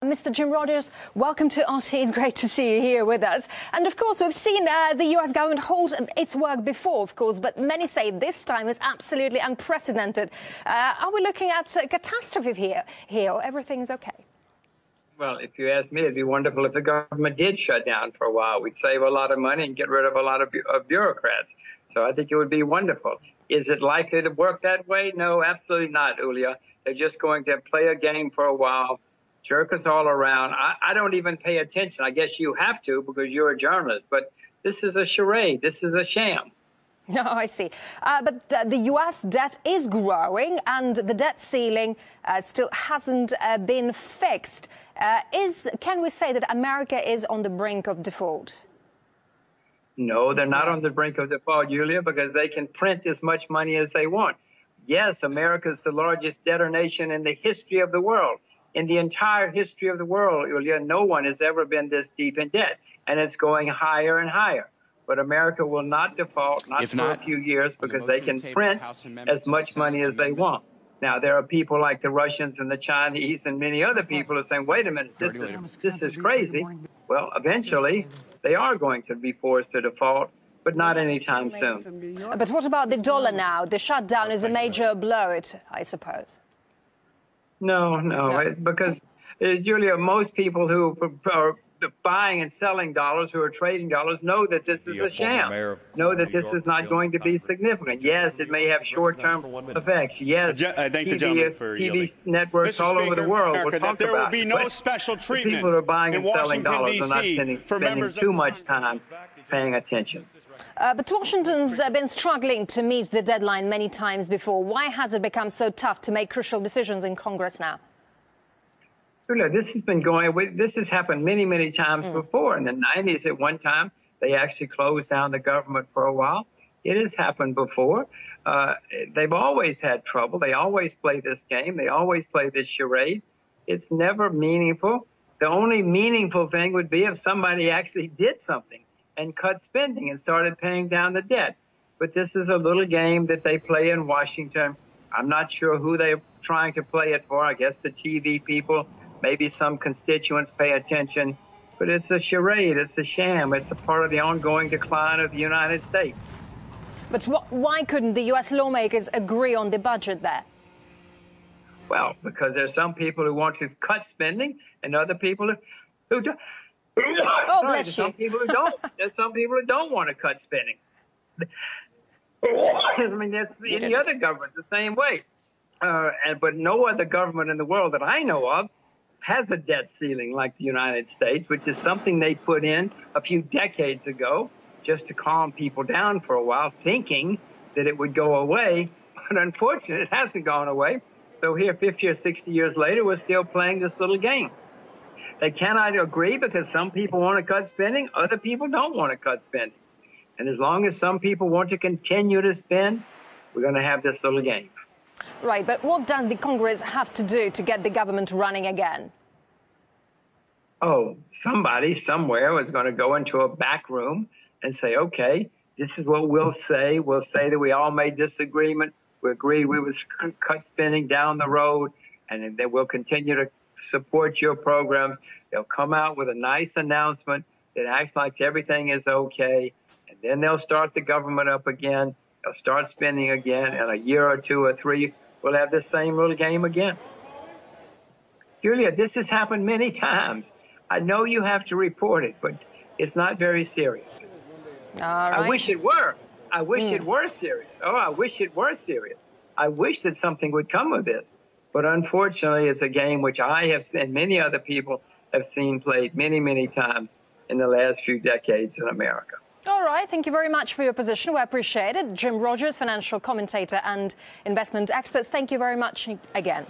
Mr. Jim Rogers, welcome to RT. It's great to see you here with us. And of course, we've seen the US government hold its work before, of course, but many say this time is absolutely unprecedented. Are we looking at a catastrophe here or everything's okay? Well, if you ask me, it'd be wonderful if the government did shut down for a while. We'd save a lot of money and get rid of a lot of bureaucrats. So I think it would be wonderful. Is it likely to work that way? No, absolutely not, Julia. They're just going to play a game for a while, jerk us all around. I don't even pay attention. I guess you have to because you're a journalist. But this is a charade. This is a sham. No, I see. But the U.S. debt is growing and the debt ceiling still hasn't been fixed. Can we say that America is on the brink of default? No, they're not on the brink of default, Julia, because they can print as much money as they want. Yes, America is the largest debtor nation in the history of the world. In the entire history of the world, Julia, no one has ever been this deep in debt, and it's going higher and higher. But America will not default, not for a few years, because they can print as much money as they want. Now, there are people like the Russians and the Chinese and many other people who are saying, wait a minute, this is crazy. Well, eventually, they are going to be forced to default, but not anytime soon. But what about the dollar now? The shutdown is a major blow, I suppose. No, because, Julia, most people who are buying and selling dollars, who are trading dollars, know that this is a sham, know that this is not going to be significant. Yes, it may have short-term effects. Yes, TV networks all over the world will talk there about will be it. no special treatment People who are buying and selling dollars are not spending too much time paying attention. But Washington's been struggling to meet the deadline many times before. Why has it become so tough to make crucial decisions in Congress now? This has been this has happened many, many times before. In the 90s, at one time, they actually closed down the government for a while. It has happened before. They've always had trouble. They always play this game. They always play this charade. It's never meaningful. The only meaningful thing would be if somebody actually did something and cut spending and started paying down the debt. But this is a little game that they play in Washington. I'm not sure who they're trying to play it for. I guess the TV people. Maybe some constituents pay attention, but it's a charade, it's a sham, it's a part of the ongoing decline of the United States. But why couldn't the U.S. lawmakers agree on the budget there? Well, because there's some people who want to cut spending and other people who don't. Oh, bless you. Some people who don't. There's some people who don't want to cut spending. I mean, there's any other government the same way. But no other government in the world that I know of has a debt ceiling like the United States, which is something they put in a few decades ago just to calm people down for a while, thinking that it would go away. But unfortunately, it hasn't gone away. So here, 50 or 60 years later, we're still playing this little game. They cannot agree because some people want to cut spending, other people don't want to cut spending. And as long as some people want to continue to spend, we're going to have this little game. Right, but what does the Congress have to do to get the government running again? Oh, somebody somewhere is going to go into a back room and say, okay, this is what we'll say. We'll say that we all made this agreement. We agreed we would cut spending down the road, and then we'll continue to support your programs. They'll come out with a nice announcement that acts like everything is okay, and then they'll start the government up again. They'll start spending again, and a year or two or three, we'll have the same little game again. Julia, this has happened many times. I know you have to report it, but it's not very serious. All right. I wish it were. I wish it were serious. Oh, I wish it were serious. I wish that something would come of this. But unfortunately, it's a game which I have and many other people have seen played many, many times in the last few decades in America. All right. Thank you very much for your position. We appreciate it. Jim Rogers, financial commentator and investment expert. Thank you very much again.